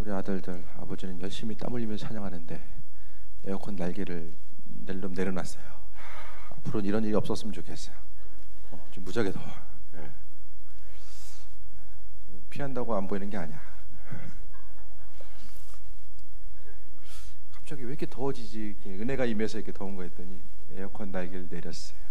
우리 아들들 아버지는 열심히 땀 흘리면서 찬양하는데 에어컨 날개를 내려놨어요. 앞으로는 이런 일이 없었으면 좋겠어요. 좀 무지하게 더워. 네. 피한다고 안 보이는 게 아니야. 갑자기 왜 이렇게 더워지지? 은혜가 임해서 이렇게 더운 거 했더니 에어컨 날개를 내렸어요.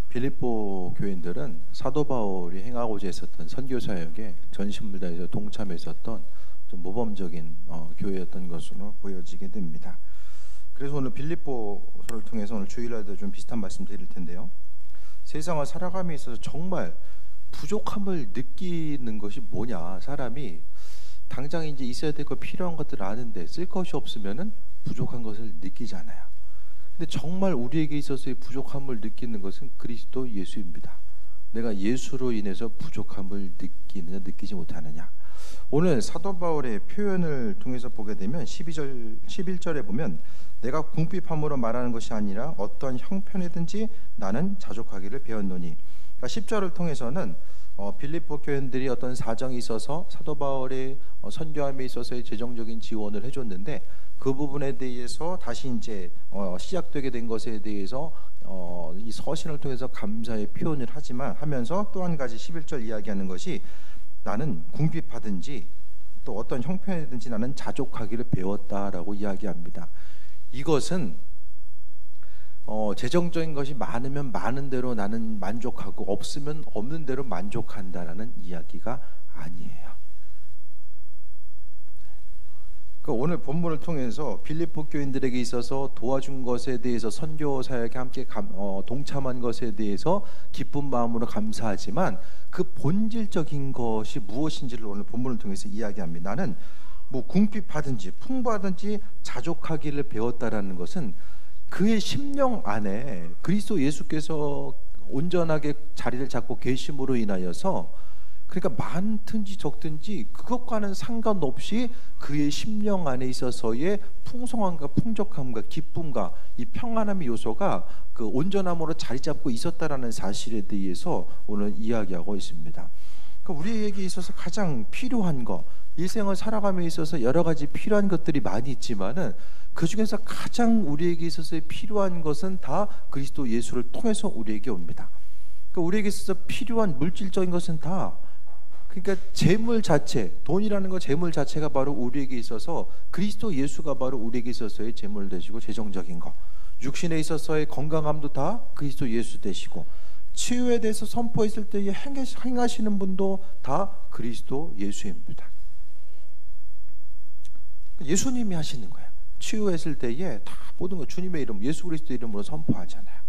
빌립보 교인들은 사도 바울이 행하고자 했었던 선교 사역에 전심을 다해서 동참했었던 좀 모범적인 교회였던 것으로 보여지게 됩니다. 그래서 오늘 빌립보서를 통해서 오늘 주일날도 좀 비슷한 말씀 드릴 텐데요. 세상을 살아감에 있어서 정말 부족함을 느끼는 것이 뭐냐? 사람이 당장 이제 있어야 될 거 필요한 것들을 아는데 쓸 것이 없으면은 부족한 것을 느끼잖아요. 근데 정말 우리에게 있어서의 부족함을 느끼는 것은 그리스도 예수입니다. 내가 예수로 인해서 부족함을 느끼느냐 느끼지 못하느냐. 오늘 사도 바울의 표현을 통해서 보게 되면 11절에 보면 내가 궁핍함으로 말하는 것이 아니라 어떤 형편이든지 나는 자족하기를 배웠노니. 그러니까 10절을 통해서는 빌립보 교인들이 어떤 사정이 있어서 사도 바울의 선교함에 있어서의 재정적인 지원을 해줬는데 그 부분에 대해서 다시 이제 시작되게 된 것에 대해서 이 서신을 통해서 감사의 표현을 하면서 또 한 가지 11절 이야기하는 것이 나는 궁핍하든지 또 어떤 형편이든지 나는 자족하기를 배웠다라고 이야기합니다. 이것은 재정적인 것이 많으면 많은 대로 나는 만족하고 없으면 없는 대로 만족한다라는 이야기가 아니에요. 오늘 본문을 통해서 빌립보 교인들에게 있어서 도와준 것에 대해서 선교 사역에 함께 동참한 것에 대해서 기쁜 마음으로 감사하지만 그 본질적인 것이 무엇인지를 오늘 본문을 통해서 이야기합니다. 나는 뭐 궁핍하든지 풍부하든지 자족하기를 배웠다라는 것은 그의 심령 안에 그리스도 예수께서 온전하게 자리를 잡고 계심으로 인하여서 그러니까 많든지 적든지 그것과는 상관없이 그의 심령 안에 있어서의 풍성함과 풍족함과 기쁨과 이 평안함의 요소가 그 온전함으로 자리 잡고 있었다라는 사실에 대해서 오늘 이야기하고 있습니다. 그러니까 우리에게 있어서 가장 필요한 것, 일생을 살아감에 있어서 여러 가지 필요한 것들이 많이 있지만은 그 중에서 가장 우리에게 있어서 필요한 것은 다 그리스도 예수를 통해서 우리에게 옵니다. 그러니까 우리에게 있어서 필요한 물질적인 것은 다 그러니까 재물 자체, 돈이라는 것 재물 자체가 바로 우리에게 있어서 그리스도 예수가 바로 우리에게 있어서의 재물 되시고 재정적인 것, 육신에 있어서의 건강함도 다 그리스도 예수 되시고 치유에 대해서 선포했을 때에 행하시는 분도 다 그리스도 예수입니다. 예수님이 하시는 거예요. 치유했을 때에 다 모든 것 주님의 이름, 예수 그리스도 이름으로 선포하잖아요.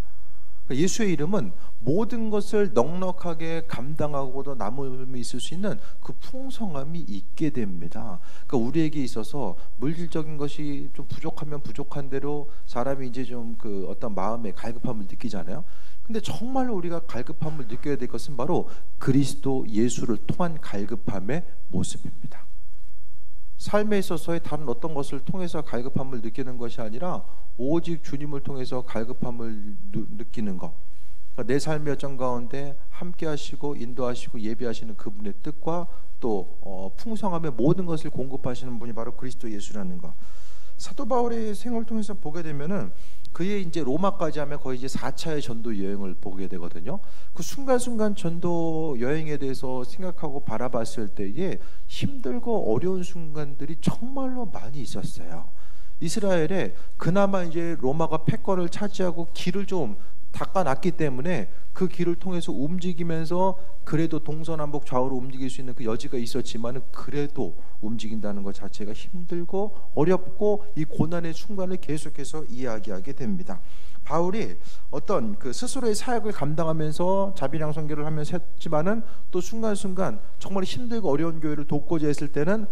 예수의 이름은 모든 것을 넉넉하게 감당하고도 남음이 있을 수 있는 그 풍성함이 있게 됩니다. 그러니까 우리에게 있어서 물질적인 것이 좀 부족하면 부족한 대로 사람이 이제 좀 그 어떤 마음의 갈급함을 느끼잖아요. 근데 정말로 우리가 갈급함을 느껴야 될 것은 바로 그리스도 예수를 통한 갈급함의 모습입니다. 삶에 있어서의 다른 어떤 것을 통해서 갈급함을 느끼는 것이 아니라 오직 주님을 통해서 갈급함을 느끼는 것. 그러니까 내 삶의 여정 가운데 함께 하시고 인도하시고 예비하시는 그분의 뜻과 또 풍성함의 모든 것을 공급하시는 분이 바로 그리스도 예수라는 것. 사도 바울의 생활을 통해서 보게 되면은 그의 이제 로마까지 하면 거의 이제 4차의 전도 여행을 보게 되거든요. 그 순간순간 전도 여행에 대해서 생각하고 바라봤을 때에 힘들고 어려운 순간들이 정말로 많이 있었어요. 이스라엘에 그나마 이제 로마가 패권을 차지하고 길을 좀 닦아놨기 때문에 그 길을 통해서 움직이면서 그래도 동서남북 좌우로 움직일 수 있는 그 여지가 있었지만 그래도 움직인다는 것 자체가 힘들고 어렵고 이 고난의 순간을 계속해서 이야기하게 됩니다. 바울이 어떤 그 스스로의 사역을 감당하면서 자비랑 선교를 하면서 했지만은 또 순간순간 정말 힘들고 어려운 교회를 돕고자 했을 때는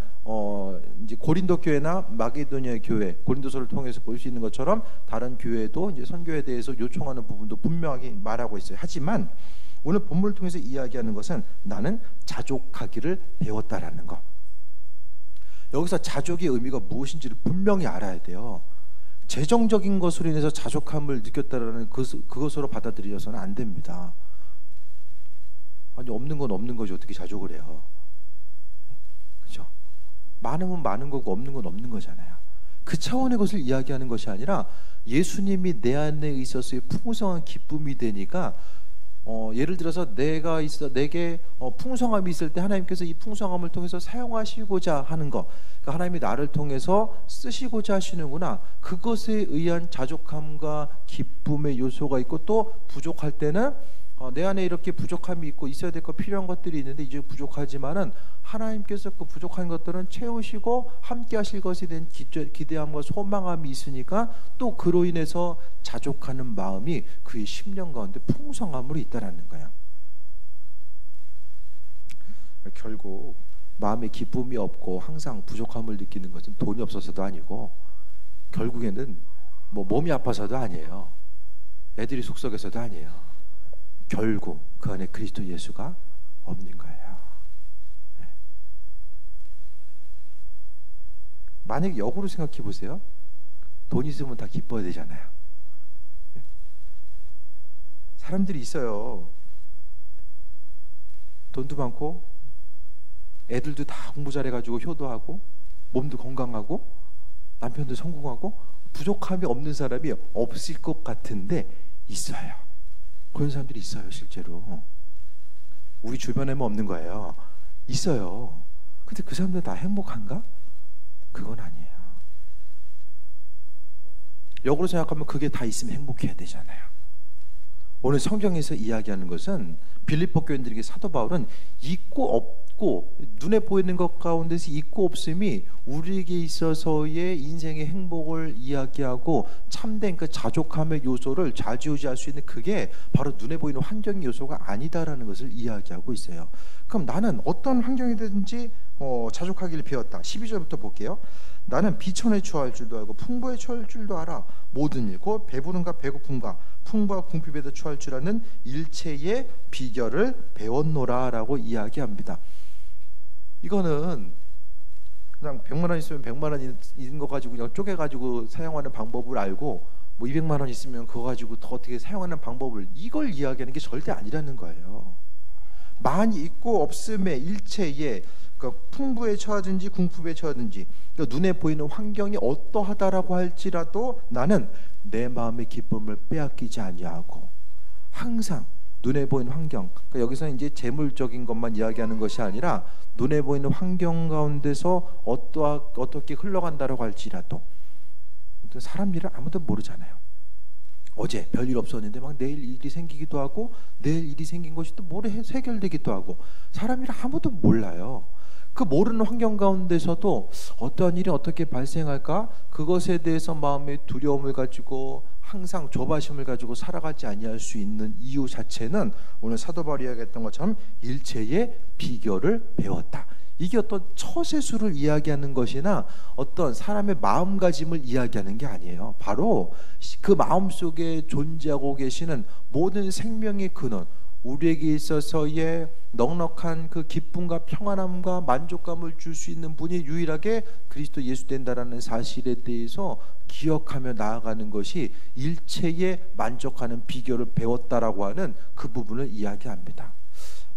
이제 고린도 교회나 마게도니아 교회, 고린도서를 통해서 볼 수 있는 것처럼 다른 교회도 이제 선교에 대해서 요청하는 부분도 분명하게 말하고 있어요. 하지만 오늘 본문을 통해서 이야기하는 것은 나는 자족하기를 배웠다라는 것. 여기서 자족의 의미가 무엇인지를 분명히 알아야 돼요. 재정적인 것으로 인해서 자족함을 느꼈다라는 그것으로 받아들여서는 안 됩니다. 아니 없는 건 없는 거지 어떻게 자족을 해요? 그죠? 많으면 많은 거고 없는 건 없는 거잖아요. 그 차원의 것을 이야기하는 것이 아니라 예수님이 내 안에 있어서의 풍성한 기쁨이 되니까 예를 들어서 내게 풍성함이 있을 때 하나님께서 이 풍성함을 통해서 사용하시고자 하는 것, 그러니까 하나님이 나를 통해서 쓰시고자 하시는구나, 그것에 의한 자족함과 기쁨의 요소가 있고, 또 부족할 때는 내 안에 이렇게 부족함이 있고 있어야 될 것, 필요한 것들이 있는데 이제 부족하지만은 하나님께서 그 부족한 것들은 채우시고 함께 하실 것에 대한 기대함과 소망함이 있으니까 또 그로 인해서 자족하는 마음이 그의 심령 가운데 풍성함으로 있다라는 거야. 결국 마음에 기쁨이 없고 항상 부족함을 느끼는 것은 돈이 없어서도 아니고, 결국에는 뭐 몸이 아파서도 아니에요. 애들이 속썩여서도 아니에요. 결국 그 안에 그리스도 예수가 없는 거예요. 네. 만약에 역으로 생각해 보세요. 돈 있으면 다 기뻐야 되잖아요. 네. 사람들이 있어요. 돈도 많고 애들도 다 공부 잘해가지고 효도하고 몸도 건강하고 남편도 성공하고 부족함이 없는 사람이 없을 것 같은데 있어요. 그런 사람들이 있어요. 실제로 우리 주변에만 없는 거예요. 있어요. 근데 그 사람들 다 행복한가? 그건 아니에요. 역으로 생각하면 그게 다 있으면 행복해야 되잖아요. 오늘 성경에서 이야기하는 것은 빌립보 교인들에게 사도 바울은 있고 없고 눈에 보이는 것 가운데서 있고 없음이 우리에게 있어서의 인생의 행복을 이야기하고 참된 그 자족함의 요소를 좌지우지할 수 있는 그게 바로 눈에 보이는 환경의 요소가 아니다라는 것을 이야기하고 있어요. 그럼 나는 어떤 환경이든지 자족하기를 배웠다. 12절부터 볼게요. 나는 비천에 처할 줄도 알고 풍부에 처할 줄도 알아. 모든 일 곧 배부름과 배고픔과 풍부와 궁핍에도 처할 줄 아는 일체의 비결을 배웠노라 라고 이야기합니다. 이거는 그냥 100만 원 있으면 100만 원 있는 거 가지고 그냥 쪼개가지고 사용하는 방법을 알고, 뭐 200만 원 있으면 그거 가지고 더 어떻게 사용하는 방법을, 이걸 이야기하는 게 절대 아니라는 거예요. 많이 있고 없음의 일체의, 그러니까 풍부에 처하든지 궁핍에 처하든지, 그러니까 눈에 보이는 환경이 어떠하다라고 할지라도 나는 내 마음의 기쁨을 빼앗기지 아니하고 항상 눈에 보이는 환경, 그러니까 여기서 이제 재물적인 것만 이야기하는 것이 아니라 눈에 보이는 환경 가운데서 어떻게 흘러간다라고 할지라도, 사람 일을 아무도 모르잖아요. 어제 별일 없었는데 막 내일 일이 생기기도 하고 내일 일이 생긴 것이 또 모레 해결되기도 하고, 사람 일을 아무도 몰라요. 그 모르는 환경 가운데서도 어떠한 일이 어떻게 발생할까, 그것에 대해서 마음의 두려움을 가지고 항상 조바심을 가지고 살아가지 아니할 수 있는 이유 자체는 오늘 사도 바울이 이야기했던 것처럼 일체의 비결을 배웠다. 이게 어떤 처세술을 이야기하는 것이나 어떤 사람의 마음가짐을 이야기하는 게 아니에요. 바로 그 마음속에 존재하고 계시는 모든 생명의 근원, 우리에게 있어서의 넉넉한 그 기쁨과 평안함과 만족감을 줄 수 있는 분이 유일하게 그리스도 예수 된다라는 사실에 대해서 기억하며 나아가는 것이 일체에 만족하는 비결을 배웠다라고 하는 그 부분을 이야기합니다.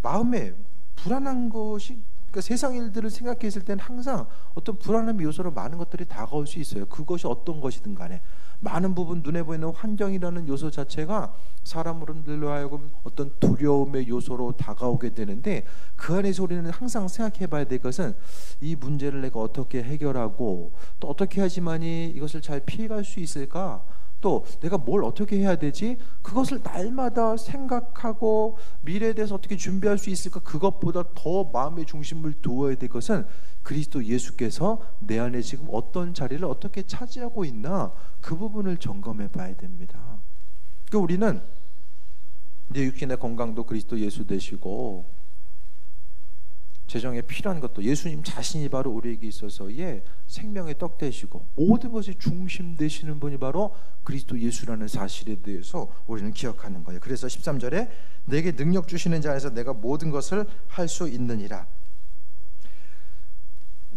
마음에 불안한 것이, 그러니까 세상 일들을 생각했을 때는 항상 어떤 불안함의 요소로 많은 것들이 다가올 수 있어요. 그것이 어떤 것이든 간에 많은 부분 눈에 보이는 환경이라는 요소 자체가 사람으로 하여금 어떤 두려움의 요소로 다가오게 되는데, 그 안에서 우리는 항상 생각해 봐야 될 것은 이 문제를 내가 어떻게 해결하고 또 어떻게 해야지만이 이것을 잘 피해갈 수 있을까, 또 내가 뭘 어떻게 해야 되지, 그것을 날마다 생각하고 미래에 대해서 어떻게 준비할 수 있을까, 그것보다 더 마음의 중심을 두어야 될 것은 그리스도 예수께서 내 안에 지금 어떤 자리를 어떻게 차지하고 있나, 그 부분을 점검해 봐야 됩니다. 그러니까 우리는 내 육신의 건강도 그리스도 예수 되시고 재정에 필요한 것도 예수님 자신이 바로 우리에게 있어서의 생명의 떡 되시고 모든 것이 중심 되시는 분이 바로 그리스도 예수라는 사실에 대해서 우리는 기억하는 거예요. 그래서 13절에 내게 능력 주시는 자 안에서 내가 모든 것을 할 수 있느니라.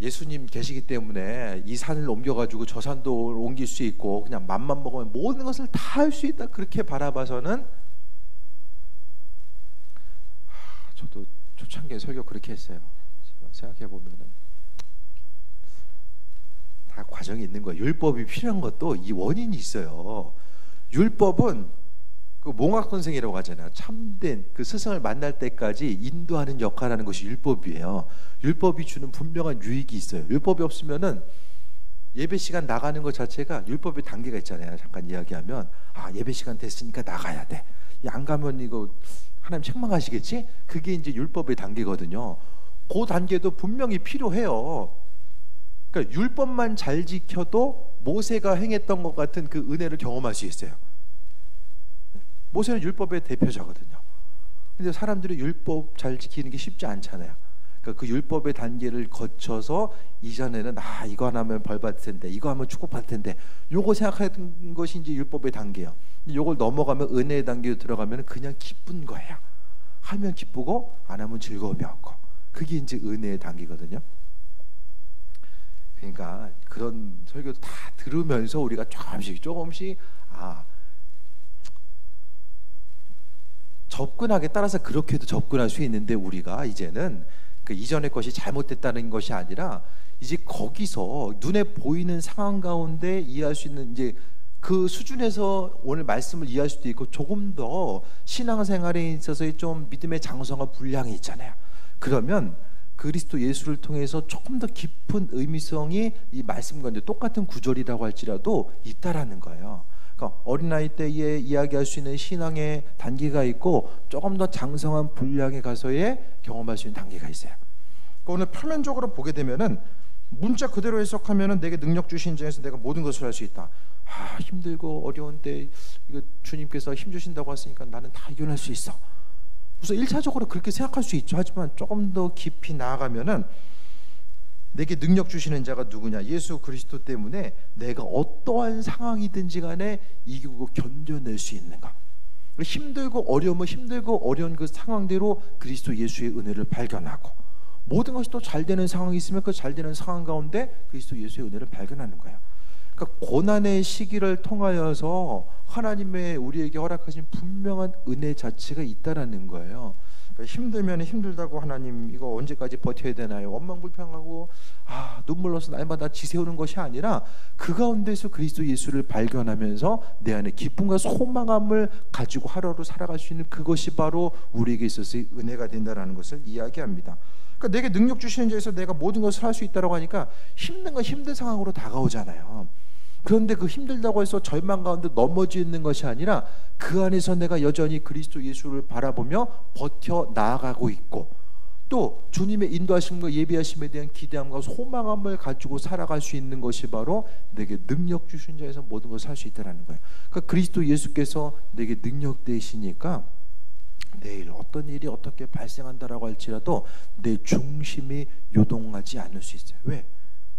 예수님 계시기 때문에 이 산을 옮겨가지고 저 산도 옮길 수 있고 그냥 맘만 먹으면 모든 것을 다 할 수 있다, 그렇게 바라봐서는 저도 초창기에 설교 그렇게 했어요. 생각해 보면은 다 과정이 있는 거예요. 율법이 필요한 것도 이 원인이 있어요. 율법은 그 몽학 선생이라고 하잖아요. 참된 그 스승을 만날 때까지 인도하는 역할을 하는 것이 율법이에요. 율법이 주는 분명한 유익이 있어요. 율법이 없으면은 예배 시간 나가는 것 자체가, 율법의 단계가 있잖아요. 잠깐 이야기하면 예배 시간 됐으니까 나가야 돼. 안 가면 이거 하나님 책망하시겠지? 그게 이제 율법의 단계거든요. 그 단계도 분명히 필요해요. 그러니까 율법만 잘 지켜도 모세가 행했던 것 같은 그 은혜를 경험할 수 있어요. 모세는 율법의 대표자거든요. 근데 사람들이 율법 잘 지키는 게 쉽지 않잖아요. 그러니까 그 율법의 단계를 거쳐서 이전에는 이거 안 하면 벌 받을 텐데, 이거 하면 축복받을 텐데, 요거 생각하는 것이 이제 율법의 단계예요. 요걸 넘어가면 은혜의 단계로 들어가면 그냥 기쁜 거예요. 하면 기쁘고 안 하면 즐거움이 없고, 그게 이제 은혜의 단계거든요. 그러니까 그런 설교도 다 들으면서 우리가 조금씩 접근하게 따라서 그렇게도 접근할 수 있는데, 우리가 이제는 그 이전의 것이 잘못됐다는 것이 아니라 이제 거기서 눈에 보이는 상황 가운데 이해할 수 있는 이제 그 수준에서 오늘 말씀을 이해할 수도 있고, 조금 더 신앙생활에 있어서의 좀 믿음의 장성과 분량이 있잖아요. 그러면 그리스도 예수를 통해서 조금 더 깊은 의미성이 이 말씀과 똑같은 구절이라고 할지라도 있다라는 거예요. 그러니까 어린아이 때에 이야기할 수 있는 신앙의 단계가 있고, 조금 더 장성한 분량에 가서의 경험할 수 있는 단계가 있어요. 그러니까 오늘 표면적으로 보게 되면은 문자 그대로 해석하면은 내게 능력 주신 자에서 내가 모든 것을 할 수 있다. 힘들고 어려운데 이거 주님께서 힘 주신다고 했으니까 나는 다 이겨낼 수 있어. 우선 1차적으로 그렇게 생각할 수 있죠. 하지만 조금 더 깊이 나아가면은 내게 능력 주시는 자가 누구냐? 예수 그리스도 때문에 내가 어떠한 상황이든지 간에 이기고 견뎌낼 수 있는가? 힘들고 어려우면 힘들고 어려운 그 상황대로 그리스도 예수의 은혜를 발견하고, 모든 것이 또 잘 되는 상황이 있으면 그 잘 되는 상황 가운데 그리스도 예수의 은혜를 발견하는 거예요. 그러니까 고난의 시기를 통하여서 하나님의 우리에게 허락하신 분명한 은혜 자체가 있다라는 거예요. 그러니까 힘들면 힘들다고 하나님 이거 언제까지 버텨야 되나요? 원망불평하고 눈물 흘려서 날마다 지새우는 것이 아니라 그 가운데서 그리스도 예수를 발견하면서 내 안에 기쁨과 소망함을 가지고 하루하루 살아갈 수 있는 그것이 바로 우리에게 있어서의 은혜가 된다라는 것을 이야기합니다. 그러니까 내게 능력 주시는 자에서 내가 모든 것을 할 수 있다고 하니까 힘든 건 힘든 상황으로 다가오잖아요. 그런데 그 힘들다고 해서 절망 가운데 넘어져 있는 것이 아니라 그 안에서 내가 여전히 그리스도 예수를 바라보며 버텨 나아가고 있고, 또 주님의 인도하심과 예비하심에 대한 기대함과 소망함을 가지고 살아갈 수 있는 것이 바로 내게 능력 주신 자에서 모든 것을 할 수 있다는 거예요. 그러니까 그리스도 예수께서 내게 능력 되시니까 내일 어떤 일이 어떻게 발생한다라고 할지라도 내 중심이 요동하지 않을 수 있어요. 왜?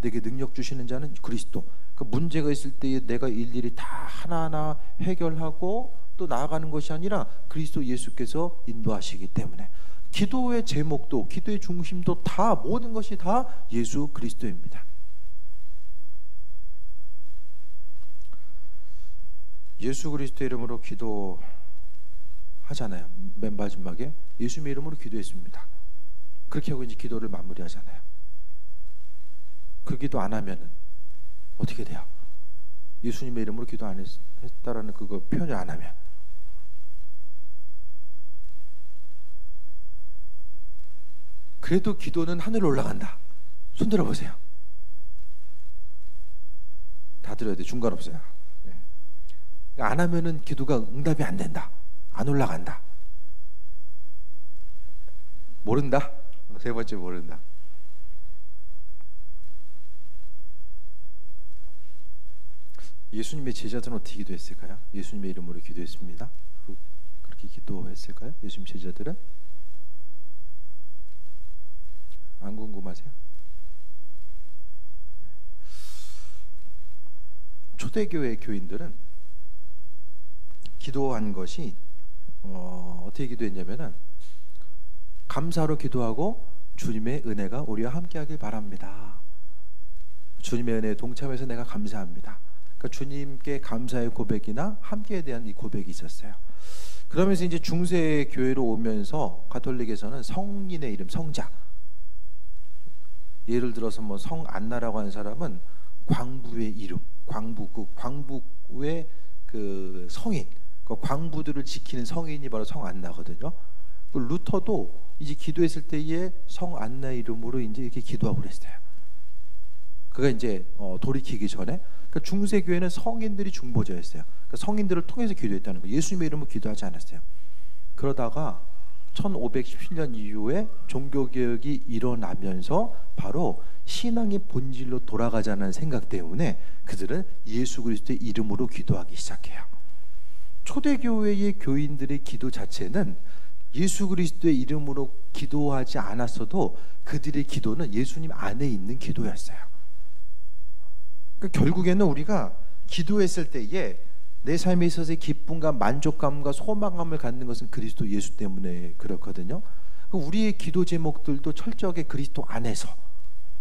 내게 능력 주시는 자는 그리스도. 그 문제가 있을 때에 내가 일일이 다 하나하나 해결하고 또 나아가는 것이 아니라 그리스도 예수께서 인도하시기 때문에 기도의 제목도, 기도의 중심도 다, 모든 것이 다 예수 그리스도입니다. 예수 그리스도의 이름으로 기도하잖아요. 맨 마지막에 예수님의 이름으로 기도했습니다. 그렇게 하고 이제 기도를 마무리하잖아요. 그 기도 안 하면은 어떻게 돼요? 예수님의 이름으로 기도 안 했다라는 그거 표현을 안 하면 그래도 기도는 하늘로 올라간다. 손 들어보세요. 다 들어야 돼. 중간 없어요. 안 하면은 기도가 응답이 안 된다. 안 올라간다. 모른다. 세 번째 모른다. 예수님의 제자들은 어떻게 기도했을까요? 예수님의 이름으로 기도했습니다. 그렇게 기도했을까요? 예수님 제자들은? 안 궁금하세요? 초대교회 교인들은 기도한 것이 어떻게 기도했냐면은 감사로 기도하고 주님의 은혜가 우리와 함께하길 바랍니다. 주님의 은혜에 동참해서 내가 감사합니다. 그러니까 주님께 감사의 고백이나 함께에 대한 이 고백이 있었어요. 그러면서 이제 중세 교회로 오면서 가톨릭에서는 성인의 이름, 성자, 예를 들어서 뭐 성안나라고 하는 사람은 광부의 이름, 광부, 그 광부의 그 성인, 그 광부들을 지키는 성인이 바로 성안나거든요. 그 루터도 이제 기도했을 때에 성안나 이름으로 이제 이렇게 기도하고 그랬어요. 그가 이제 돌이키기 전에. 그러니까 중세 교회는 성인들이 중보자였어요. 그러니까 성인들을 통해서 기도했다는 거예요. 예수님의 이름으로 기도하지 않았어요. 그러다가 1517년 이후에 종교개혁이 일어나면서 바로 신앙의 본질로 돌아가자는 생각 때문에 그들은 예수 그리스도의 이름으로 기도하기 시작해요. 초대교회의 교인들의 기도 자체는 예수 그리스도의 이름으로 기도하지 않았어도 그들의 기도는 예수님 안에 있는 기도였어요. 그러니까 결국에는 우리가 기도했을 때에 내 삶에 있어서의 기쁨과 만족감과 소망감을 갖는 것은 그리스도 예수 때문에 그렇거든요. 우리의 기도 제목들도 철저하게 그리스도 안에서,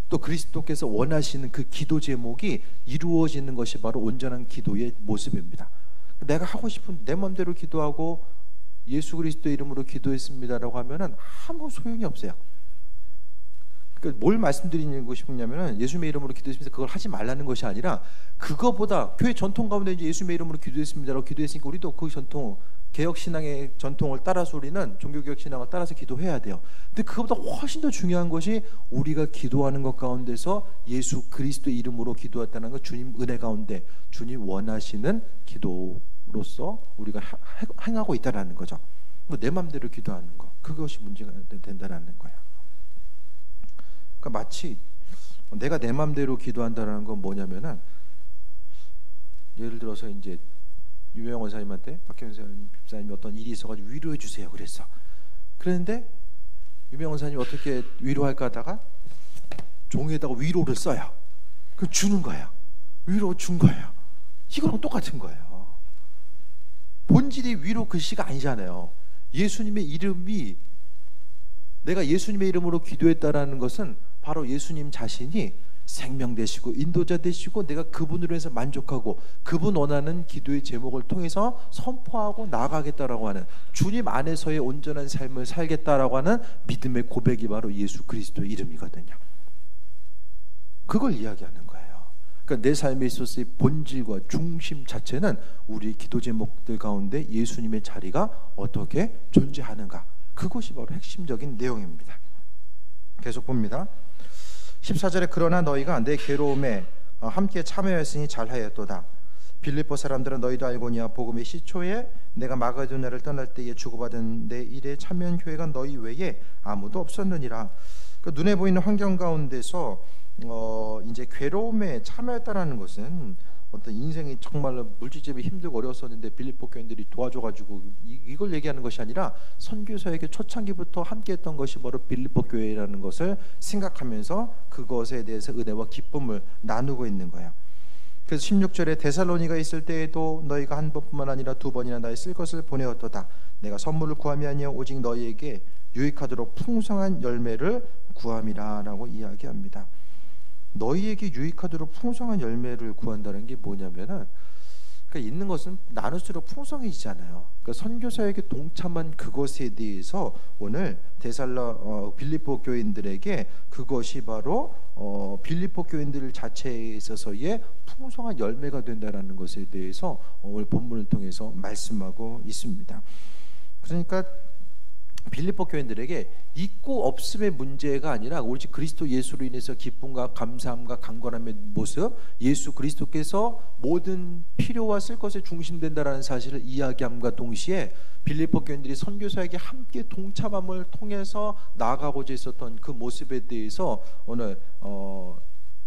또 그리스도께서 원하시는 그 기도 제목이 이루어지는 것이 바로 온전한 기도의 모습입니다. 내가 하고 싶은 내 마음대로 기도하고 예수 그리스도의 이름으로 기도했습니다라고 하면은 아무 소용이 없어요. 그러니까 뭘 말씀드리고 싶냐면은 예수님의 이름으로 기도했습니다, 그걸 하지 말라는 것이 아니라, 그거보다 교회 전통 가운데 이제 예수님의 이름으로 기도했습니다라고 기도했으니까 우리도 그 전통, 개혁 신앙의 전통을 따라서 우리는 종교개혁 신앙을 따라서 기도해야 돼요. 근데 그거보다 훨씬 더 중요한 것이 우리가 기도하는 것 가운데서 예수 그리스도의 이름으로 기도했다는 것, 주님 은혜 가운데 주님 원하시는 기도로서 우리가 행하고 있다라는 거죠. 내 마음대로 기도하는 거, 그것이 문제가 된다라는 거예요. 그러니까 마치 내가 내 마음대로 기도한다는 건 뭐냐면은, 예를 들어서 이제 유명 원사님한테 박경선 집사님이 어떤 일이 있어가지고 위로해 주세요 그랬어. 그랬는데 유명 원사님이 어떻게 위로할까 하다가 종이에다가 위로를 써요. 그 주는 거예요. 위로 준 거예요. 이거랑 똑같은 거예요. 본질이 위로 글씨가 아니잖아요. 예수님의 이름이, 내가 예수님의 이름으로 기도했다라는 것은 바로 예수님 자신이 생명 되시고 인도자 되시고 내가 그분으로 해서 만족하고 그분 원하는 기도의 제목을 통해서 선포하고 나아가겠다라고 하는, 주님 안에서의 온전한 삶을 살겠다라고 하는 믿음의 고백이 바로 예수 그리스도의 이름이거든요. 그걸 이야기하는 거예요. 그러니까 내 삶에 있어서의 본질과 중심 자체는 우리 기도 제목들 가운데 예수님의 자리가 어떻게 존재하는가, 그것이 바로 핵심적인 내용입니다. 계속 봅니다. 14절에 그러나 너희가 내 괴로움에 함께 참여했으니 잘하였도다. 빌립보 사람들은 너희도 알고니와 복음의 시초에 내가 마게도냐를 떠날 때에 주고받은 내 일에 참여한 교회가 너희 외에 아무도 없었느니라. 그 눈에 보이는 환경 가운데서 이제 괴로움에 참여했다라는 것은 어떤 인생이 정말 물질적으로 힘들고 어려웠었는데 빌립보 교인들이 도와줘가지고 이걸 얘기하는 것이 아니라, 선교사에게 초창기부터 함께했던 것이 바로 빌립보 교회라는 것을 생각하면서 그것에 대해서 은혜와 기쁨을 나누고 있는 거예요. 그래서 16절에 데살로니가 있을 때에도 너희가 한 번뿐만 아니라 두 번이나 나의 쓸 것을 보내었도다. 내가 선물을 구함이 아니여 오직 너희에게 유익하도록 풍성한 열매를 구함이라라고 이야기합니다. 너희에게 유익하도록 풍성한 열매를 구한다는 게 뭐냐면은, 그러니까 있는 것은 나눌수록 풍성해지잖아요. 그러니까 선교사에게 동참한 그것에 대해서 오늘 빌립보 교인들에게 그것이 바로 빌립보 교인들 자체에 있어서의 풍성한 열매가 된다라는 것에 대해서 오늘 본문을 통해서 말씀하고 있습니다. 그러니까 빌립보 교인들에게 있고 없음의 문제가 아니라 오직 그리스도 예수로 인해서 기쁨과 감사함과 강건함의 모습, 예수 그리스도께서 모든 필요와 쓸 것에 중심된다라는 사실을 이야기함과 동시에 빌립보 교인들이 선교사에게 함께 동참함을 통해서 나아가고자 했었던 그 모습에 대해서 오늘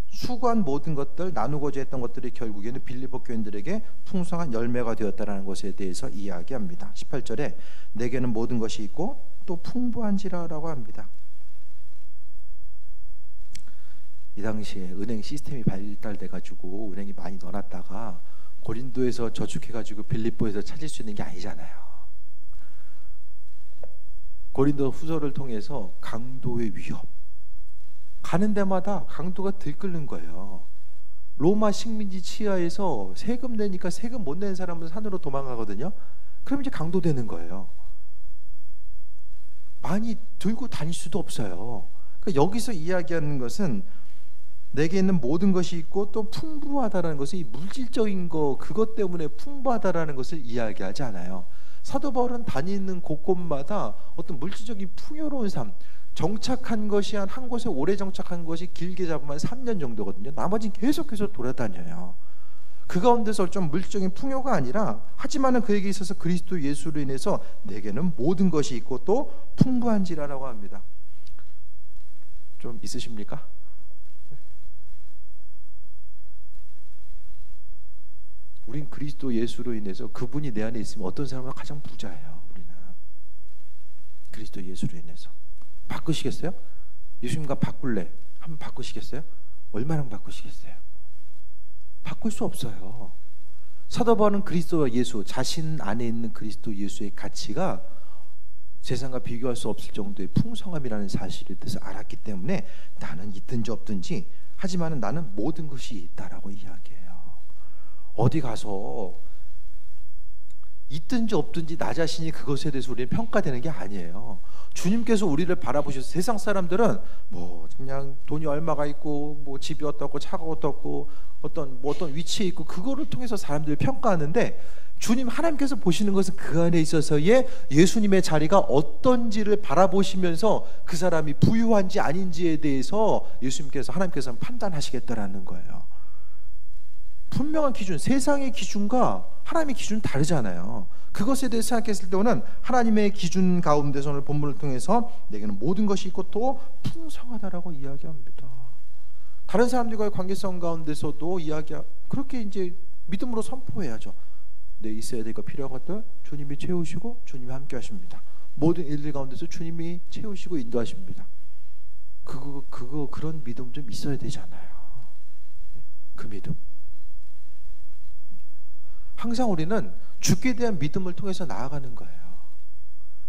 수고한 모든 것들, 나누고자 했던 것들이 결국에는 빌립보 교인들에게 풍성한 열매가 되었다는 것에 대해서 이야기합니다. 18절에 내게는 모든 것이 있고 또 풍부한지라라고 합니다. 이 당시에 은행 시스템이 발달돼 가지고 은행이 많이 넣어놨다가 고린도에서 저축해 가지고 빌립보에서 찾을 수 있는 게 아니잖아요. 고린도 후서를 통해서 강도의 위협, 가는 데마다 강도가 들끓는 거예요. 로마 식민지 치하에서 세금 내니까 세금 못 내는 사람은 산으로 도망가거든요. 그럼 이제 강도되는 거예요. 많이 들고 다닐 수도 없어요. 그러니까 여기서 이야기하는 것은 내게 있는 모든 것이 있고 또 풍부하다라는 것은 이 물질적인 거 그것 때문에 풍부하다라는 것을 이야기하지 않아요. 사도 바울은 다니는 곳곳마다 어떤 물질적인 풍요로운 삶, 정착한 것이 한 곳에 오래 정착한 것이 길게 잡으면 3년 정도거든요. 나머지는 계속해서 돌아다녀요. 그 가운데서 좀 물질적인 풍요가 아니라 하지만은 그에게 있어서 그리스도 예수로 인해서 내게는 모든 것이 있고 또 풍부한지라라고 합니다. 좀 있으십니까? 우린 그리스도 예수로 인해서 그분이 내 안에 있으면 어떤 사람은 가장 부자예요. 우리는 그리스도 예수로 인해서. 바꾸시겠어요? 예수님과 바꿀래? 한번 바꾸시겠어요? 얼마나 바꾸시겠어요? 바꿀 수 없어요. 사도 바울은 그리스도 예수, 자신 안에 있는 그리스도 예수의 가치가 세상과 비교할 수 없을 정도의 풍성함이라는 사실에 대해서 알았기 때문에 나는 있든지 없든지 하지만 나는 모든 것이 있다라고 이야기해요. 어디 가서 있든지 없든지 나 자신이 그것에 대해서 우리는 평가되는 게 아니에요. 주님께서 우리를 바라보셔서 세상 사람들은 뭐 그냥 돈이 얼마가 있고 뭐 집이 어떻고 차가 어떻고 어떤 위치에 있고 그거를 통해서 사람들을 평가하는데 주님 하나님께서 보시는 것은 그 안에 있어서의 예수님의 자리가 어떤지를 바라보시면서 그 사람이 부유한지 아닌지에 대해서 예수님께서 하나님께서는 판단하시겠다라는 거예요. 분명한 기준, 세상의 기준과 하나님의 기준은 다르잖아요. 그것에 대해서 생각했을 때는 하나님의 기준 가운데서 오늘 본문을 통해서 내게는 모든 것이 있고 또 풍성하다라고 이야기합니다. 다른 사람들과의 관계성 가운데서도 그렇게 이제 믿음으로 선포해야죠. 내 있어야 될 것 필요한 것들 주님이 채우시고 주님이 함께 하십니다. 모든 일들 가운데서 주님이 채우시고 인도하십니다. 그런 믿음 좀 있어야 되잖아요. 그 믿음. 항상 우리는 주께 대한 믿음을 통해서 나아가는 거예요.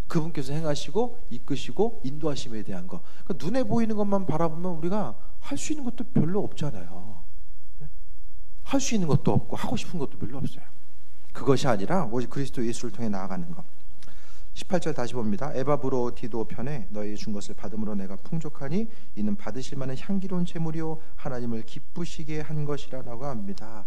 그분께서 행하시고 이끄시고 인도하심에 대한 거. 그러니까 눈에 보이는 것만 바라보면 우리가 할 수 있는 것도 별로 없잖아요. 할 수 있는 것도 없고 하고 싶은 것도 별로 없어요. 그것이 아니라 오직 그리스도 예수를 통해 나아가는 것. 18절 다시 봅니다. 에바브로디도 편에 너희 준 것을 받음으로 내가 풍족하니 이는 받으실 만한 향기로운 제물이요 하나님을 기쁘시게 한 것이라고 합니다.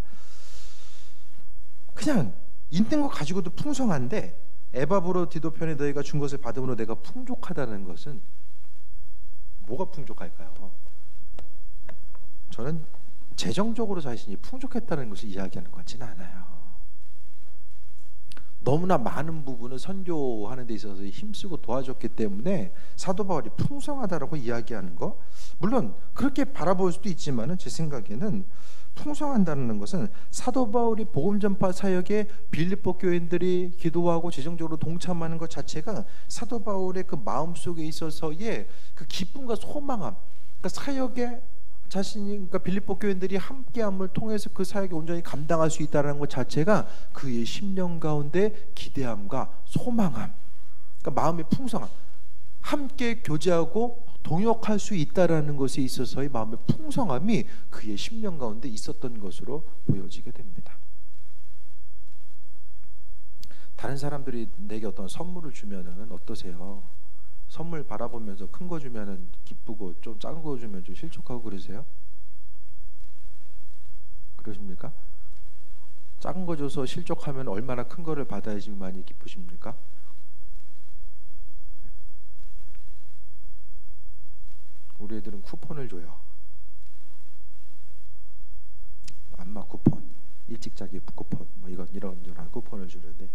그냥 있는 것 가지고도 풍성한데 에바브로디도 편에 너희가 준 것을 받음으로 내가 풍족하다는 것은 뭐가 풍족할까요? 저는 재정적으로 자신이 풍족했다는 것을 이야기하는 것 같지는 않아요. 너무나 많은 부분을 선교하는 데 있어서 힘쓰고 도와줬기 때문에 사도 바울이 풍성하다라고 이야기하는 거, 물론 그렇게 바라볼 수도 있지만은 제 생각에는 풍성한다는 것은 사도 바울이 복음 전파 사역에 빌립보 교인들이 기도하고 재정적으로 동참하는 것 자체가 사도 바울의 그 마음 속에 있어서의 그 기쁨과 소망함, 그러니까 사역에 그러니까 빌립보 교인들이 함께함을 통해서 그 사역에 온전히 감당할 수 있다는 것 자체가 그의 심령 가운데 기대함과 소망함, 그러니까 마음의 풍성함, 함께 교제하고 동역할 수 있다라는 것에 있어서의 마음의 풍성함이 그의 심령 가운데 있었던 것으로 보여지게 됩니다. 다른 사람들이 내게 어떤 선물을 주면은 어떠세요? 선물 바라보면서 큰 거 주면은 기쁘고 좀 작은 거 주면 좀 실족하고 그러세요? 그러십니까? 작은 거 줘서 실족하면 얼마나 큰 거를 받아야지 많이 기쁘십니까? 우리 애들은 쿠폰을 줘요. 안마 쿠폰, 일찍 자기 쿠폰, 뭐 이런 쿠폰을 주는데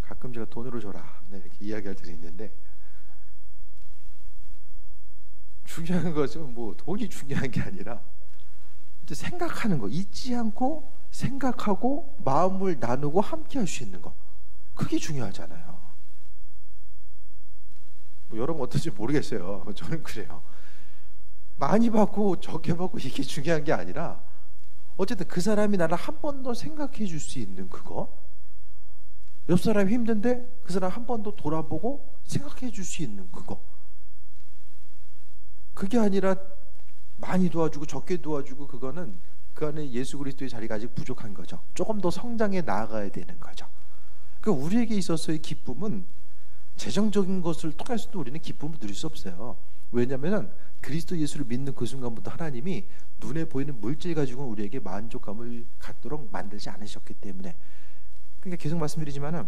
가끔 제가 돈으로 줘라 이렇게 이야기할 때도 있는데, 중요한 것은 뭐 돈이 중요한 게 아니라 생각하는 거, 잊지 않고 생각하고 마음을 나누고 함께 할 수 있는 거, 그게 중요하잖아요. 뭐 여러분 어떨지 모르겠어요. 저는 그래요. 많이 받고 적게 받고 이게 중요한 게 아니라 어쨌든 그 사람이 나를 한 번 더 생각해 줄 수 있는 그거, 옆 사람이 힘든데 그 사람 한 번 더 돌아보고 생각해 줄 수 있는 그거, 그게 아니라 많이 도와주고 적게 도와주고 그거는 그 안에 예수 그리스도의 자리가 아직 부족한 거죠. 조금 더 성장해 나아가야 되는 거죠. 그러니까 우리에게 있어서의 기쁨은 재정적인 것을 통해서도 우리는 기쁨을 누릴 수 없어요. 왜냐하면 그리스도 예수를 믿는 그 순간부터 하나님이 눈에 보이는 물질 가지고 우리에게 만족감을 갖도록 만들지 않으셨기 때문에. 그러니까 계속 말씀드리지만은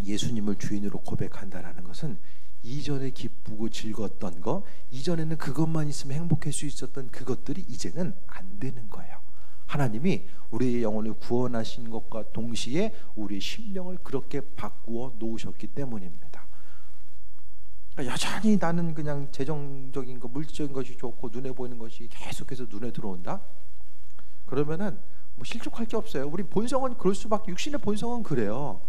예수님을 주인으로 고백한다라는 것은 이전에 기쁘고 즐거웠던 거, 이전에는 그것만 있으면 행복할 수 있었던 그것들이 이제는 안 되는 거예요. 하나님이 우리의 영혼을 구원하신 것과 동시에 우리의 심령을 그렇게 바꾸어 놓으셨기 때문입니다. 그러니까 여전히 나는 그냥 재정적인 거, 물질적인 것이 좋고 눈에 보이는 것이 계속해서 눈에 들어온다? 그러면은 뭐 실족할 게 없어요. 우리 본성은 그럴 수밖에, 육신의 본성은 그래요.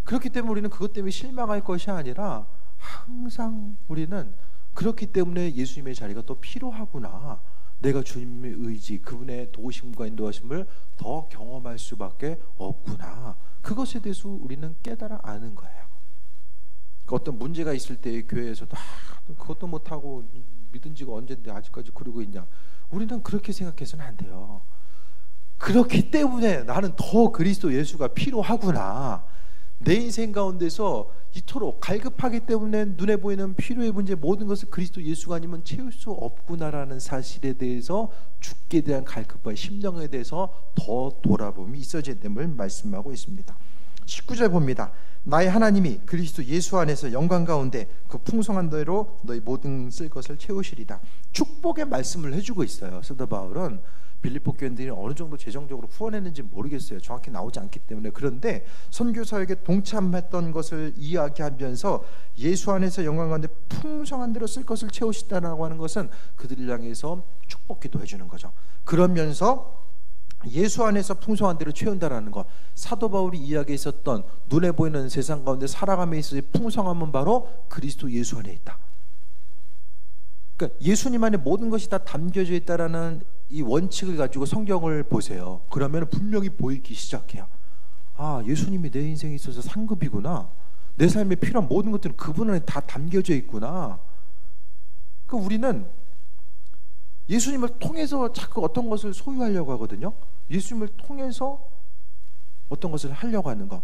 그렇기 때문에 우리는 그것 때문에 실망할 것이 아니라 항상 우리는 그렇기 때문에 예수님의 자리가 또 필요하구나, 내가 주님의 의지, 그분의 도우심과 인도하심을 더 경험할 수밖에 없구나, 그것에 대해서 우리는 깨달아 아는 거예요. 어떤 문제가 있을 때 교회에서도 그것도 못하고 믿은 지가 언젠데 아직까지 그러고 있냐, 우리는 그렇게 생각해서는 안 돼요. 그렇기 때문에 나는 더 그리스도 예수가 필요하구나, 내 인생 가운데서 이토록 갈급하기 때문에 눈에 보이는 필요의 문제 모든 것을 그리스도 예수가 아니면 채울 수 없구나라는 사실에 대해서 죽게 대한 갈급과 심령에 대해서 더 돌아봄이 있어야 됨을 말씀하고 있습니다. 19절 봅니다. 나의 하나님이 그리스도 예수 안에서 영광 가운데 그 풍성한 대로 너희 모든 쓸 것을 채우시리다. 축복의 말씀을 해주고 있어요. 사도 바울은 빌립보 교인들이 어느 정도 재정적으로 후원했는지 모르겠어요. 정확히 나오지 않기 때문에. 그런데 선교사역에 동참했던 것을 이야기하면서 예수 안에서 영광 가운데 풍성한 대로 쓸 것을 채우시다라고 하는 것은 그들을 향해서 축복 기도해 주는 거죠. 그러면서 예수 안에서 풍성한 대로 채운다라는 것, 사도 바울이 이야기했었던 눈에 보이는 세상 가운데 살아감에 있어서 풍성함은 바로 그리스도 예수 안에 있다. 그러니까 예수님 안에 모든 것이 다 담겨져 있다라는 이 원칙을 가지고 성경을 보세요. 그러면 분명히 보이기 시작해요. 아, 예수님이 내 인생에 있어서 상급이구나, 내 삶에 필요한 모든 것들은 그분 안에 다 담겨져 있구나. 그러니까 우리는 예수님을 통해서 자꾸 어떤 것을 소유하려고 하거든요. 예수님을 통해서 어떤 것을 하려고 하는 것.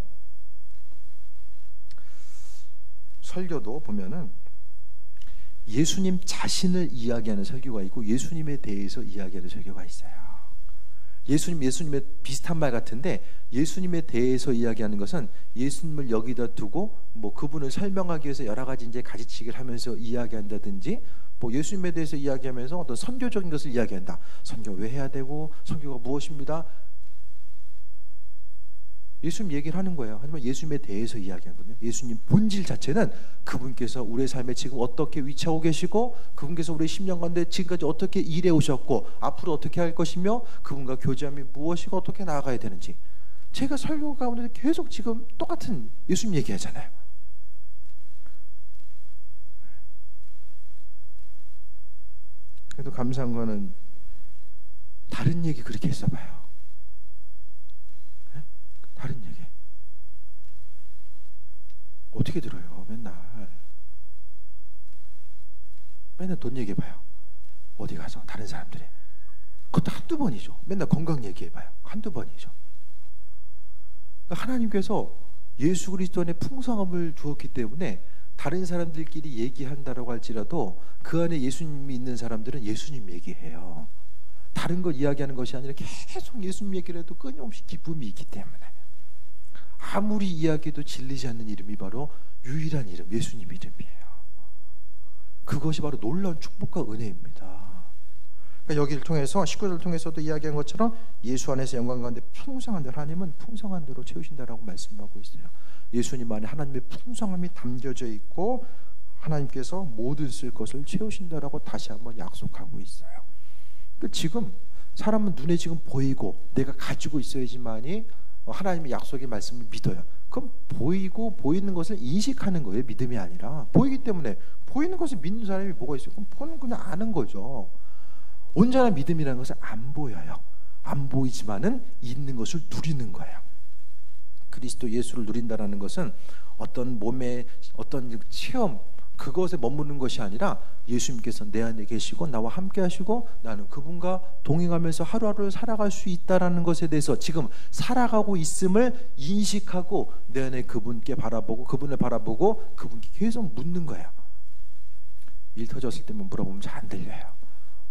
설교도 보면은 예수님 자신을 이야기하는 설교가 있고 예수님에 대해서 이야기하는 설교가 있어요. 예수님의 비슷한 말 같은데, 예수님에 대해서 이야기하는 것은 예수님을 여기다 두고 뭐 그분을 설명하기 위해서 여러 가지 이제 가지치기를 하면서 이야기한다든지, 뭐 예수님에 대해서 이야기하면서 어떤 선교적인 것을 이야기한다. 선교 왜 해야 되고 선교가 무엇입니다. 예수님 얘기를 하는 거예요. 하지만 예수님에 대해서 이야기하거든요. 예수님 본질 자체는 그분께서 우리의 삶에 지금 어떻게 위치하고 계시고, 그분께서 우리의 심령 가운데 지금까지 어떻게 일해 오셨고 앞으로 어떻게 할 것이며, 그분과 교제함이 무엇이고 어떻게 나아가야 되는지. 제가 설교 가운데 계속 지금 똑같은 예수님 얘기하잖아요. 그래도 감사한 거는 다른 얘기 그렇게 했어봐요. 다른 얘기 어떻게 들어요? 맨날 돈 얘기해봐요. 어디 가서 다른 사람들이. 그것도 한두 번이죠. 맨날 건강 얘기해봐요. 한두 번이죠. 하나님께서 예수 그리스도 안에 풍성함을 주었기 때문에 다른 사람들끼리 얘기한다라고 할지라도 그 안에 예수님이 있는 사람들은 예수님 얘기해요. 다른 거 이야기하는 것이 아니라 계속 예수님 얘기를 해도 끊임없이 기쁨이 있기 때문에. 아무리 이야기해도 질리지 않는 이름이 바로 유일한 이름, 예수님 이름이에요. 그것이 바로 놀라운 축복과 은혜입니다. 그러니까 여기를 통해서 19절을 통해서도 이야기한 것처럼 예수 안에서 영광 가운데 풍성한 대로, 하나님은 풍성한 대로 채우신다라고 말씀하고 있어요. 예수님 안에 하나님의 풍성함이 담겨져 있고 하나님께서 모든 쓸 것을 채우신다라고 다시 한번 약속하고 있어요. 그러니까 지금 사람은 눈에 지금 보이고 내가 가지고 있어야지만이 하나님의 약속의 말씀을 믿어요. 그럼 보이고 보이는 것을 인식하는 거예요. 믿음이 아니라. 보이기 때문에 보이는 것을 믿는 사람이 뭐가 있어요? 그럼 보는 그냥 아는 거죠. 온전한 믿음이라는 것은 안 보여요. 안 보이지만은 있는 것을 누리는 거예요. 그리스도 예수를 누린다라는 것은 어떤 몸의 어떤 체험, 그것에 머무는 것이 아니라 예수님께서 내 안에 계시고 나와 함께 하시고 나는 그분과 동행하면서 하루하루를 살아갈 수 있다라는 것에 대해서 지금 살아가고 있음을 인식하고 내 안에 그분께 바라보고 그분을 바라보고 그분께 계속 묻는 거예요. 일 터졌을 때만 물어보면 잘 안 들려요.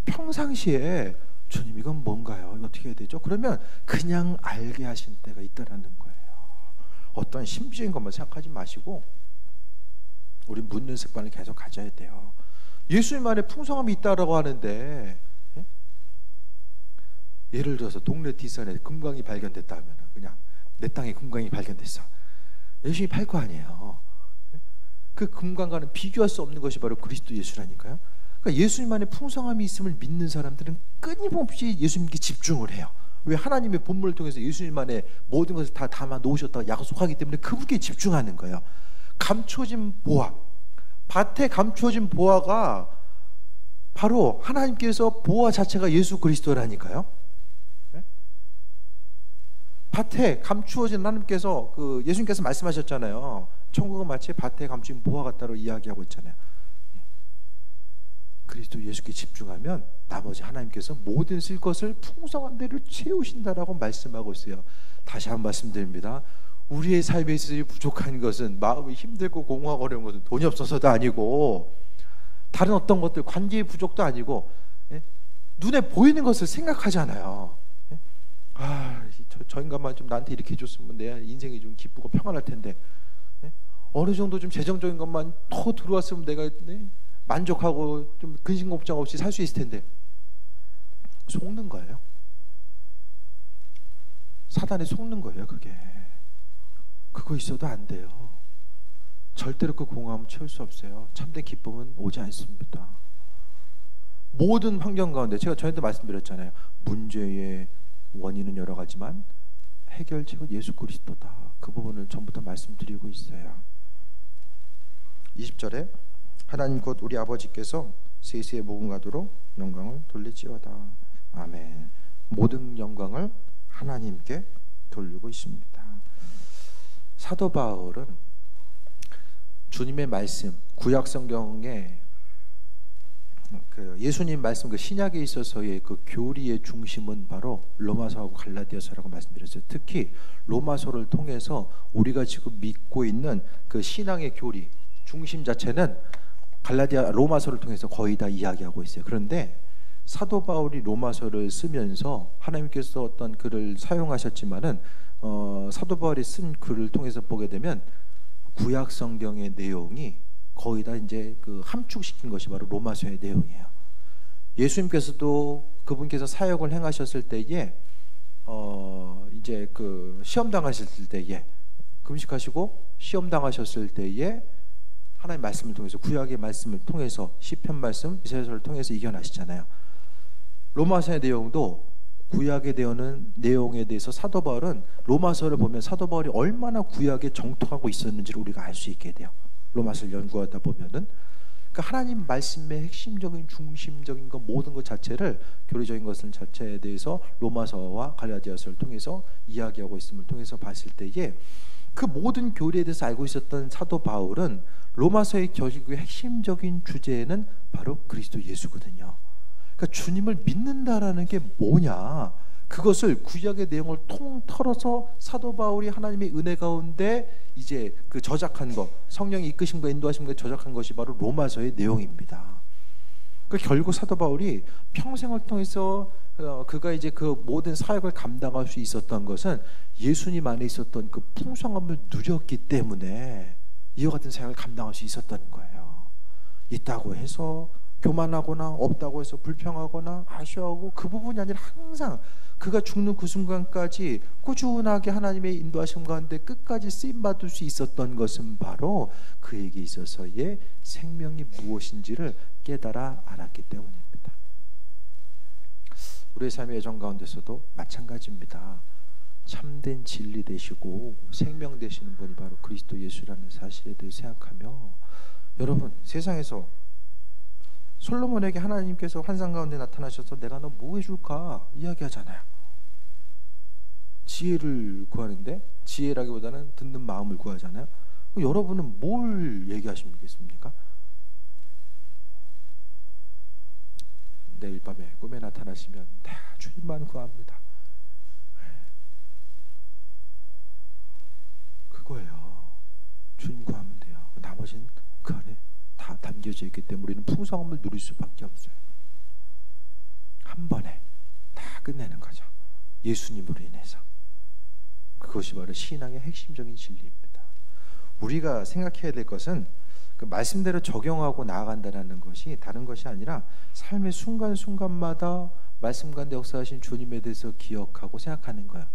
평상시에 주님 이건 뭔가요? 이거 어떻게 해야 되죠? 그러면 그냥 알게 하신 때가 있다라는 거예요. 어떤 신비적인 것만 생각하지 마시고 우리 묻는 습관을 계속 가져야 돼요. 예수님 안에 풍성함이 있다라고 하는데 예를 들어서 동네 뒷산에 금광이 발견됐다 하면 그냥 내 땅에 금광이 발견됐어. 예수님이 팔 거 아니에요. 그 금광과는 비교할 수 없는 것이 바로 그리스도 예수라니까요. 그러니까 예수님 안에 풍성함이 있음을 믿는 사람들은 끊임없이 예수님께 집중을 해요. 왜? 하나님의 본문을 통해서 예수님 안에 모든 것을 다 담아 놓으셨다고 약속하기 때문에 그분께 집중하는 거예요. 감춰진 보화, 밭에 감춰진 보화가 바로 하나님께서 보화 자체가 예수 그리스도라니까요. 네? 밭에 감추어진 하나님께서 예수님께서 말씀하셨잖아요. 천국은 마치 밭에 감춘 보화 같다로 이야기하고 있잖아요. 그리스도 예수께 집중하면 나머지 하나님께서 모든 쓸 것을 풍성한 대로 채우신다라고 말씀하고 있어요. 다시 한번 말씀드립니다. 우리의 삶에 있어서 부족한 것은 마음이 힘들고 공허하고 어려운 것은 돈이 없어서도 아니고 다른 어떤 것들 관계의 부족도 아니고 눈에 보이는 것을 생각하잖아요. 저 인간만 좀 나한테 이렇게 해줬으면 내 인생이 좀 기쁘고 평안할 텐데 어느 정도 좀 재정적인 것만 더 들어왔으면 내가 만족하고 좀 근심 걱정 없이 살 수 있을 텐데 속는 거예요. 사단에 속는 거예요. 그거 있어도 안 돼요. 절대로 그 공허함을 채울 수 없어요. 참된 기쁨은 오지 않습니다. 모든 환경 가운데 제가 저한테 말씀드렸잖아요. 문제의 원인은 여러 가지만 해결책은 예수 그리스도다. 그 부분을 전부터 말씀드리고 있어요. 20절에 하나님 곧 우리 아버지께서 세세의 무궁하도록 영광을 돌리지어다. 아멘. 모든 영광을 하나님께 돌리고 있습니다. 사도 바울은 주님의 말씀, 구약 성경에 예수님 말씀 신약에 있어서의 교리의 중심은 바로 로마서하고 갈라디아서라고 말씀드렸어요. 특히 로마서를 통해서 우리가 지금 믿고 있는 신앙의 교리 중심 자체는 로마서를 통해서 거의 다 이야기하고 있어요. 그런데 사도 바울이 로마서를 쓰면서 하나님께서 어떤 글을 사용하셨지만은 사도 바울이 쓴 글을 통해서 보게 되면 구약 성경의 내용이 거의 다 이제 함축시킨 것이 바로 로마서의 내용이에요. 예수님께서도 그분께서 사역을 행하셨을 때에 이제 시험 당하셨을 때에 금식하시고 시험 당하셨을 때에 하나님 말씀을 통해서 구약의 말씀을 통해서 시편 말씀, 이사야서를 통해서 이겨나시잖아요. 로마서의 내용도 구약에 대한 내용에 대해서 사도 바울은 로마서를 보면 사도 바울이 얼마나 구약에 정통하고 있었는지를 우리가 알 수 있게 돼요. 로마서를 연구하다 보면은 하나님 말씀의 핵심적인 중심적인 것 모든 것 자체를 교리적인 것을 자체에 대해서 로마서와 갈라디아서를 통해서 이야기하고 있음을 통해서 봤을 때에 그 모든 교리에 대해서 알고 있었던 사도 바울은 로마서의 결국의 핵심적인 주제는 바로 그리스도 예수거든요. 그러니까 주님을 믿는다라는 게 뭐냐? 그것을 구약의 내용을 통틀어서 사도 바울이 하나님의 은혜 가운데 이제 저작한 것, 성령이 이끄심과 인도하심과 저작한 것이 바로 로마서의 내용입니다. 결국 사도 바울이 평생을 통해서 그가 이제 모든 사역을 감당할 수 있었던 것은 예수님 안에 있었던 풍성함을 누렸기 때문에 이와 같은 사역을 감당할 수 있었던 거예요. 있다고 해서 교만하거나 없다고 해서 불평하거나 아쉬워하고 그 부분이 아니라 항상 그가 죽는 그 순간까지 꾸준하게 하나님의 인도하심 가운데 끝까지 쓰임받을 수 있었던 것은 바로 그에게 있어서의 생명이 무엇인지를 깨달아 알았기 때문입니다. 우리의 삶의 예정 가운데서도 마찬가지입니다. 참된 진리 되시고 생명 되시는 분이 바로 그리스도 예수라는 사실에 대해 생각하며 여러분 세상에서 솔로몬에게 하나님께서 환상 가운데 나타나셔서 내가 너 뭐 해줄까 이야기하잖아요. 지혜를 구하는데 지혜라기보다는 듣는 마음을 구하잖아요. 여러분은 뭘 얘기하시겠습니까? 내일 밤에 꿈에 나타나시면 다 주님만 구합니다. 그거예요. 주님 구하면 돼요. 나머지는 그 안에 다 담겨져 있기 때문에 우리는 풍성함을 누릴 수밖에 없어요. 한 번에 다 끝내는 거죠. 예수님으로 인해서. 그것이 바로 신앙의 핵심적인 진리입니다. 우리가 생각해야 될 것은 그 말씀대로 적용하고 나아간다는 것이 다른 것이 아니라 삶의 순간순간마다 말씀 가운데 역사하신 주님에 대해서 기억하고 생각하는 거예요.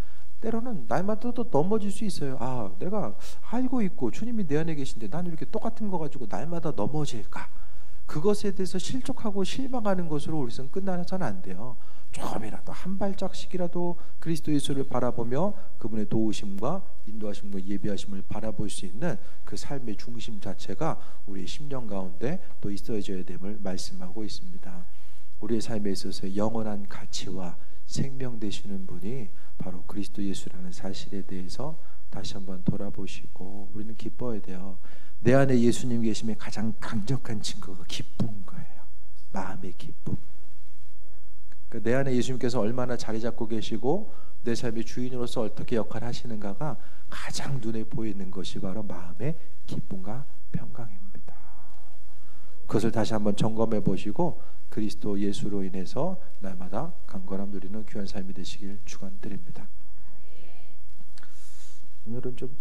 때로는 날마다 또 넘어질 수 있어요. 아, 내가 알고 있고 주님이 내 안에 계신데 나는 이렇게 똑같은 거 가지고 날마다 넘어질까? 그것에 대해서 실족하고 실망하는 것으로 우리는 끝나서는 안 돼요. 조금이라도 한 발짝씩이라도 그리스도 예수를 바라보며 그분의 도우심과 인도하심과 예비하심을 바라볼 수 있는 그 삶의 중심 자체가 우리의 심령 가운데 또 있어져야 됨을 말씀하고 있습니다. 우리의 삶에 있어서 영원한 가치와 생명 되시는 분이 바로 그리스도 예수라는 사실에 대해서 다시 한번 돌아보시고 우리는 기뻐야 돼요. 내 안에 예수님 계심의 가장 강력한 증거가 기쁨인 거예요. 마음의 기쁨. 내 안에 예수님께서 얼마나 자리 잡고 계시고 내 삶의 주인으로서 어떻게 역할을 하시는가가 가장 눈에 보이는 것이 바로 마음의 기쁨과 평강입니다. 그것을 다시 한번 점검해 보시고 그리스도 예수로 인해서 날마다 강건함 누리는 귀한 삶이 되시길 축원드립니다. 오늘은 좀